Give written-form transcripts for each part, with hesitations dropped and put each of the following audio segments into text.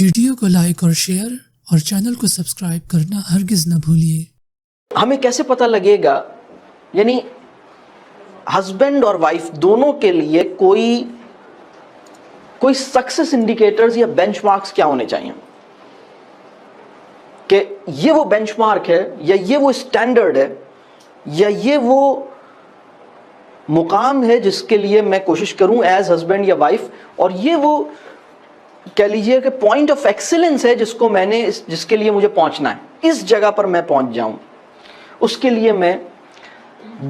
Video کو like اور share اور چینل کو سبسکرائب کرنا ہرگز نہ بھولیے۔ ہمیں کیسے پتہ لگے گا، یعنی ہسبینڈ اور وائف دونوں کے لیے کوئی سکسیس انڈیکیٹرز یا بینچ مارکس کیا ہونے چاہیے کہ یہ وہ بینچ مارک ہے یا یہ وہ اسٹینڈرڈ ہے یا یہ وہ مقام ہے جس کے لیے میں کوشش کروں ایز ہسبینڈ یا وائف، اور یہ وہ کہہ لیجئے کہ پوائنٹ آف ایکسیلنس ہے جس کے لیے مجھے پہنچنا ہے، اس جگہ پر میں پہنچ جاؤں۔ اس کے لیے میں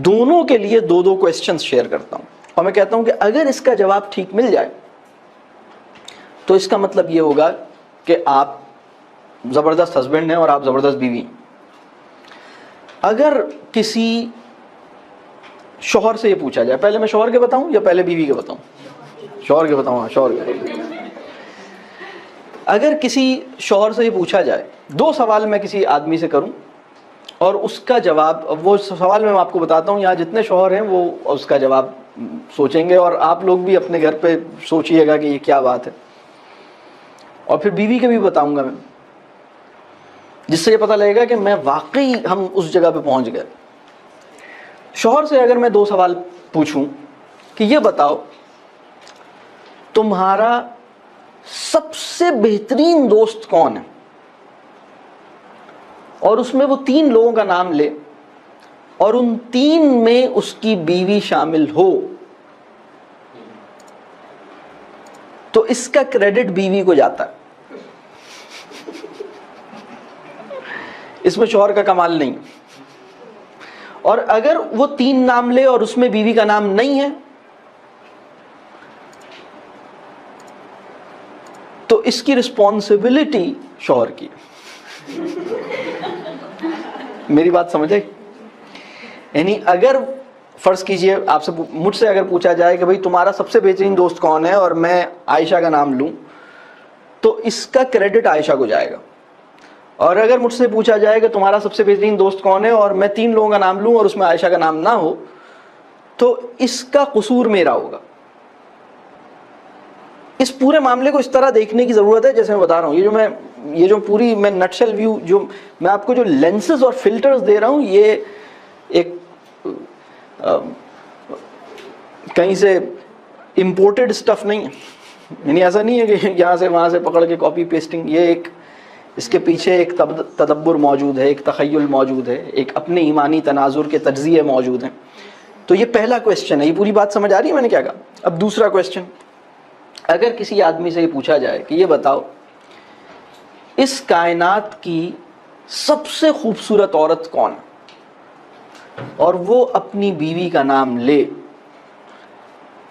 دونوں کے لیے دو کویسچنز شیئر کرتا ہوں، اور میں کہتا ہوں کہ اگر اس کا جواب ٹھیک مل جائے تو اس کا مطلب یہ ہوگا کہ آپ زبردست ہسبینڈ ہیں اور آپ زبردست بیوی ہیں۔ اگر کسی شوہر سے یہ پوچھا جائے، پہلے میں شوہر کے بتاؤں یا پہلے بیوی کے بتاؤں؟ شوہر کے بتاؤں، ہاں شوہر کے بتاؤں۔ اگر کسی شوہر سے یہ پوچھا جائے، دو سوال میں کسی آدمی سے کروں اور اس کا جواب، وہ سوال میں آپ کو بتاتا ہوں، یہاں جتنے شوہر ہیں وہ اس کا جواب سوچیں گے، اور آپ لوگ بھی اپنے گھر پہ سوچئے گا کہ یہ کیا بات ہے، اور پھر بیوی کے بھی بتاؤں گا میں، جس سے یہ پتہ لگے گا کہ میں واقعی ہم اس جگہ پہ پہنچ گئے۔ شوہر سے اگر میں دو سوال پوچھوں کہ یہ بتاؤ تمہارا سب سے بہترین دوست کون ہے، اور اس میں وہ 3 لوگوں کا نام لے اور ان 3 میں اس کی بیوی شامل ہو، تو اس کا کریڈٹ بیوی کو جاتا ہے، اس میں شوہر کا کمال نہیں۔ اور اگر وہ 3 نام لے اور اس میں بیوی کا نام نہیں ہے تو اس کی رسپانسبلٹی شوہر کی ہے۔ میری بات سمجھ آئی؟ یعنی اگر فرض کیجئے آپ سے مجھ سے اگر پوچھا جائے کہ بھئی تمہارا سب سے بہترین دوست کون ہے اور میں عائشہ کا نام لوں، تو اس کا کریڈٹ عائشہ کو جائے گا، اور اگر مجھ سے پوچھا جائے کہ تمہارا سب سے بہترین دوست کون ہے اور میں 3 لوگوں کا نام لوں اور اس میں عائشہ کا نام نہ ہو، تو اس کا قصور میرا ہوگا۔ اس پورے معاملے کو اس طرح دیکھنے کی ضرورت ہے جیسے میں بتا رہا ہوں، یہ جو پوری میں نٹ شیل ویو، جو میں آپ کو جو لینسز اور فلٹرز دے رہا ہوں، یہ ایک کہیں سے امپورٹڈ سٹف نہیں ہے، یعنی ایسا نہیں ہے کہ یہاں سے وہاں سے پکڑ کے کاپی پیسٹنگ، یہ ایک اس کے پیچھے ایک تدبر موجود ہے، ایک تخیل موجود ہے، ایک اپنے ایمانی تناظر کے تجزیے موجود ہیں۔ تو یہ پہلا کویسچن ہے، یہ پوری بات سمجھ آ رہی ہے میں نے کیا کہا؟ اب دوسرا کویسچن، اگر کسی آدمی سے یہ پوچھا جائے کہ یہ بتاؤ اس کائنات کی سب سے خوبصورت عورت کون ہے، اور وہ اپنی بیوی کا نام لے،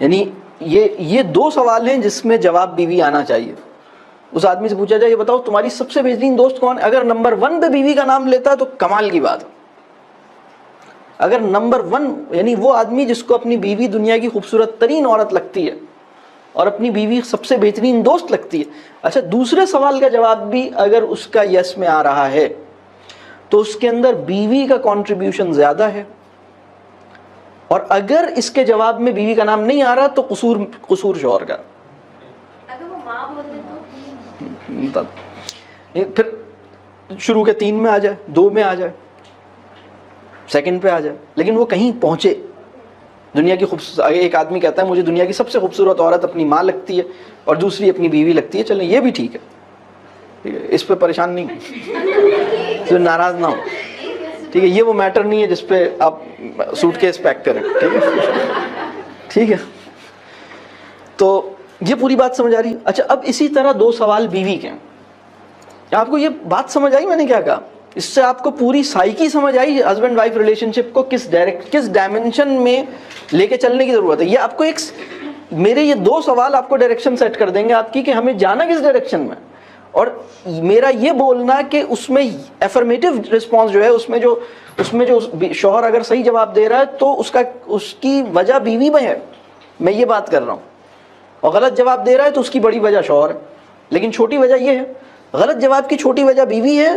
یعنی یہ 2 سوال ہیں جس میں جواب بیوی آنا چاہیے۔ اس آدمی سے پوچھا جائے یہ بتاؤ تمہاری سب سے بہترین دوست کون ہے، اگر نمبر 1 پہ بیوی کا نام لیتا ہے تو کمال کی بات ہے۔ اگر نمبر 1 یعنی وہ آدمی جس کو اپنی بیوی دنیا کی خوبصورت ترین عورت لگتی ہے اور اپنی بیوی سب سے بہترین دوست لگتی ہے، اچھا دوسرے سوال کا جواب بھی اگر اس کا یس میں آ رہا ہے تو اس کے اندر بیوی کا کنٹریبیوشن زیادہ ہے، اور اگر اس کے جواب میں بیوی کا نام نہیں آ رہا تو قصور شوہر کا۔ پھر شروع کے 3 میں آ جائے، 2 میں آ جائے، سیکنڈ پہ آ جائے، لیکن وہ کہیں پہنچے۔ دنیا کی ایک آدمی کہتا ہے مجھے دنیا کی سب سے خوبصورت عورت اپنی ماں لگتی ہے اور دوسری اپنی بیوی لگتی ہے، چلیں یہ بھی ٹھیک ہے، اس پہ پریشان نہیں، تو ناراض نہ ہو، ٹھیک ہے، یہ وہ میٹر نہیں ہے جس پہ آپ سوٹ کیس پیک کریں، ٹھیک ہے، ٹھیک ہے۔ تو یہ پوری بات سمجھ آ رہی ہے؟ اچھا اب اسی طرح 2 سوال بیوی کے ہیں۔ آپ کو یہ بات سمجھ آئی میں نے کیا کہا؟ اس سے آپ کو پوری سائیکی سمجھ آئی ہسبینڈ وائف ریلیشن شپ کو کس ڈائمنشن میں لے کے چلنے کی ضرورت ہے۔ یہ آپ کو میرے یہ 2 سوال آپ کو ڈائریکشن سیٹ کر دیں گے آپ کی کہ ہمیں جانا کس ڈائریکشن میں، اور میرا یہ بولنا کہ اس میں افرمیٹو رسپانس جو ہے، اس میں جو شوہر اگر صحیح جواب دے رہا ہے تو اس کی وجہ بیوی میں ہے، میں یہ بات کر رہا ہوں، اور غلط جواب دے رہا ہے تو اس کی بڑی وجہ شوہر ہے، لیکن چھوٹی وجہ یہ ہے، غلط جواب کی چھوٹی وجہ بیوی ہے،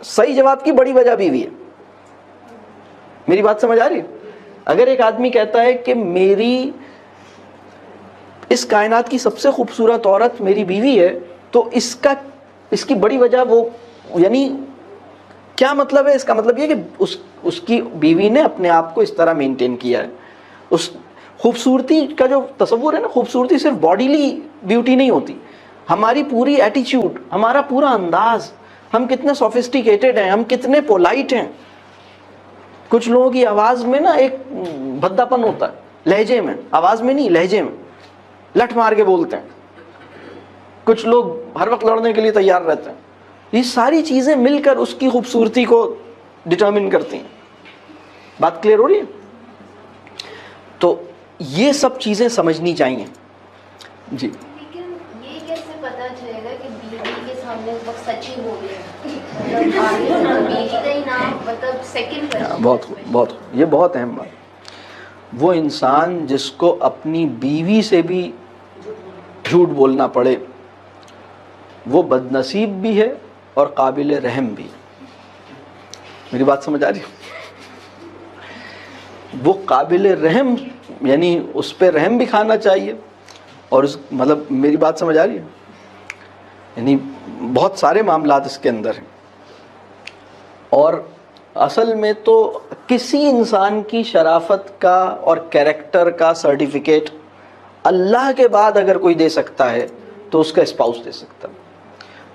صحیح جواب کی بڑی وجہ بیوی ہے۔ میری بات سمجھ آ رہی ہے؟ اگر ایک آدمی کہتا ہے کہ میری اس کائنات کی سب سے خوبصورت عورت میری بیوی ہے، تو اس کی بڑی وجہ وہ یعنی کیا مطلب ہے؟ اس کا مطلب یہ کہ اس کی بیوی نے اپنے آپ کو اس طرح مینٹین کیا ہے. اس خوبصورتی کا جو تصور ہے نا، خوبصورتی صرف باڈیلی بیوٹی نہیں ہوتی، ہماری پوری ایٹیچیوڈ، ہمارا پورا انداز، ہم کتنے سوفسٹیکیٹڈ ہیں، ہم کتنے پولائٹ ہیں. کچھ لوگوں کی آواز میں نا ایک بھدا پن ہوتا ہے، لہجے میں، آواز میں نہیں، لہجے میں لٹ مار کے بولتے ہیں. کچھ لوگ ہر وقت لڑنے کے لیے تیار رہتے ہیں. یہ ساری چیزیں مل کر اس کی خوبصورتی کو ڈٹرمن کرتی ہیں. بات کلیئر ہو رہی ہے؟ تو یہ سب چیزیں سمجھنی چاہیے. جی لیکن یہ کیسے پتا چلے گا کہ بیوی کے سامنے اس وقت سچ ہی بول رہے ہیں؟ بیوی کا ہی نام مطلب سیکنڈ پر. بہت یہ بہت اہم بات. وہ انسان جس کو اپنی بیوی سے بھی جھوٹ بولنا پڑے وہ بد نصیب بھی ہے اور قابل رحم بھی. میری بات سمجھ آ رہی ہے؟ وہ قابل رحم یعنی اس پہ رحم بھی کھانا چاہیے، اور مطلب میری بات سمجھ آ رہی ہے؟ یعنی بہت سارے معاملات اس کے اندر ہیں. اور اصل میں تو کسی انسان کی شرافت کا اور کیریکٹر کا سرٹیفکیٹ اللہ کے بعد اگر کوئی دے سکتا ہے تو اس کا اسپاؤس دے سکتا ہے.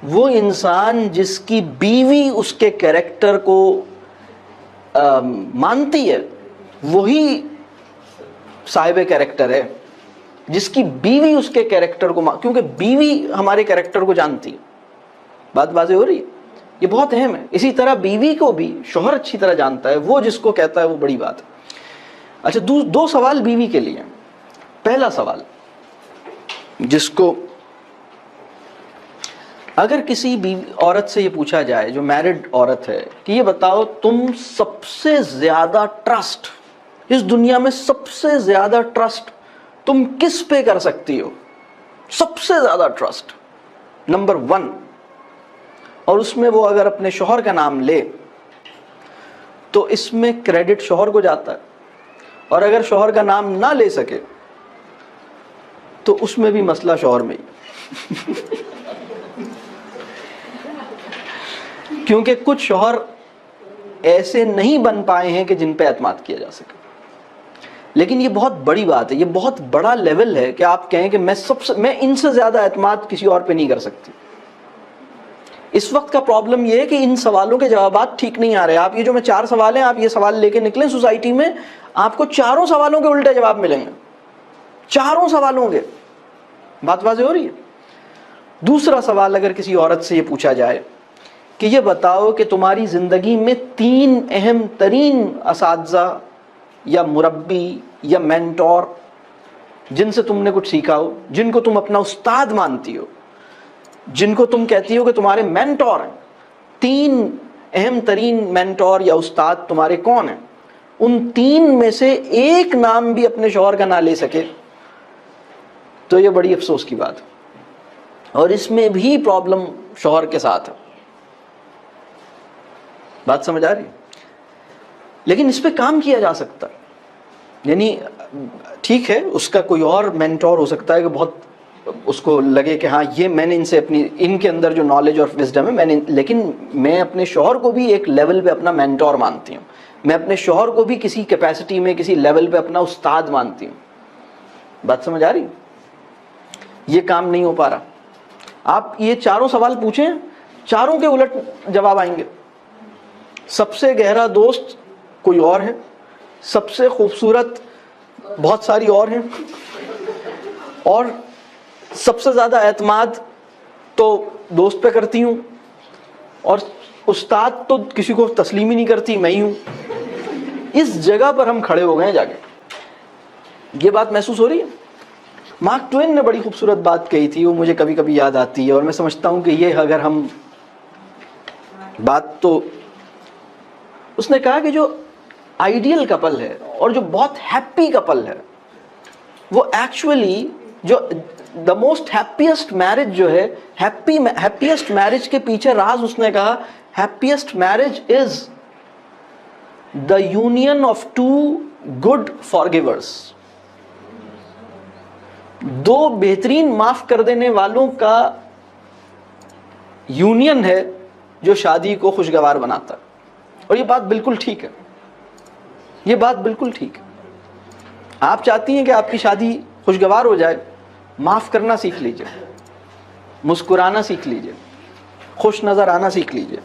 وہ انسان جس کی بیوی اس کے کیریکٹر کو مانتی ہے وہی صاحب کیریکٹر ہے. جس کی بیوی اس کے کیریکٹر کو کیونکہ بیوی ہمارے کیریکٹر کو جانتی ہے. بات واضح ہو رہی ہے؟ یہ بہت اہم ہے. اسی طرح بیوی کو بھی شوہر اچھی طرح جانتا ہے، وہ جس کو کہتا ہے وہ بڑی بات ہے. اچھا، دو سوال بیوی کے لیے. پہلا سوال جس کو اگر کسی عورت سے یہ پوچھا جائے جو میرڈ عورت ہے کہ یہ بتاؤ تم سب سے زیادہ ٹرسٹ اس دنیا میں، سب سے زیادہ ٹرسٹ تم کس پہ کر سکتی ہو؟ سب سے زیادہ ٹرسٹ نمبر 1، اور اس میں وہ اگر اپنے شوہر کا نام لے تو اس میں کریڈٹ شوہر کو جاتا ہے، اور اگر شوہر کا نام نہ لے سکے تو اس میں بھی مسئلہ شوہر میں ہی. کیونکہ کچھ شوہر ایسے نہیں بن پائے ہیں کہ جن پہ اعتماد کیا جا سکے. لیکن یہ بہت بڑی بات ہے، یہ بہت بڑا لیول ہے کہ آپ کہیں کہ میں ان سے زیادہ اعتماد کسی اور پہ نہیں کر سکتی. اس وقت کا پرابلم یہ ہے کہ ان سوالوں کے جوابات ٹھیک نہیں آ رہے. آپ یہ جو میں 4 سوال ہیں، آپ یہ سوال لے کے نکلیں سوسائٹی میں، آپ کو چاروں سوالوں کے الٹے جواب ملیں گے. چاروں سوالوں کے. بات واضح ہو رہی ہے؟ دوسرا سوال اگر کسی عورت سے یہ پوچھا جائے کہ یہ بتاؤ کہ تمہاری زندگی میں 3 اہم ترین اساتذہ یا مربی یا مینٹور جن سے تم نے کچھ سیکھا ہو، جن کو تم اپنا استاد مانتی ہو، جن کو تم کہتی ہو کہ تمہارے مینٹور ہیں، 3 اہم ترین مینٹور یا استاد تمہارے کون ہیں؟ ان 3 میں سے ایک نام بھی اپنے شوہر کا نہ لے سکے تو یہ بڑی افسوس کی بات ہے. اور اس میں بھی پرابلم شوہر کے ساتھ ہے. بات سمجھ آ رہی ہے؟ لیکن اس پہ کام کیا جا سکتا ہے. یعنی ٹھیک ہے اس کا کوئی اور مینٹور ہو سکتا ہے کہ بہت اس کو لگے کہ ہاں یہ میں نے ان کے اندر جو نالج اور وزڈم ہے لیکن میں اپنے شوہر کو بھی ایک لیول پہ اپنا مینٹور مانتی ہوں. میں اپنے شوہر کو بھی کسی کیپیسٹی میں کسی لیول پہ اپنا استاد مانتی ہوں. بات سمجھ آ رہی؟ یہ کام نہیں ہو پا رہا. آپ یہ چاروں سوال پوچھیں، چاروں کے الٹ جواب آئیں گے. سب سے گہرا دوست کوئی اور ہے، سب سے خوبصورت بہت ساری اور ہیں، اور سب سے زیادہ اعتماد تو دوست پہ کرتی ہوں، اور استاد تو کسی کو تسلیم ہی نہیں کرتی، میں ہی ہوں. اس جگہ پر ہم کھڑے ہو گئے ہیں جا کے. یہ بات محسوس ہو رہی ہے؟ مارک ٹوین نے بڑی خوبصورت بات کہی تھی، وہ مجھے کبھی کبھی یاد آتی ہے، اور میں سمجھتا ہوں کہ یہ اگر ہم بات تو اس نے کہا کہ جو آئیڈیل کپل ہے اور جو بہت ہیپی کپل ہے وہ ایکچولی جو دا موسٹ ہیپیسٹ میرج جو ہے، ہیپیسٹ میرج کے پیچھے راز اس نے کہا happiest marriage is the union of 2 good forgivers. 2 بہترین معاف کر دینے والوں کا یونین ہے جو شادی کو خوشگوار بناتا ہے، اور یہ بات بالکل ٹھیک ہے، یہ بات بالکل ٹھیک ہے۔ آپ چاہتی ہیں کہ آپ کی شادی خوشگوار ہو جائے، معاف کرنا سیکھ لیجئے، مسکرانا سیکھ لیجئے، خوش نظر آنا سیکھ لیجئے۔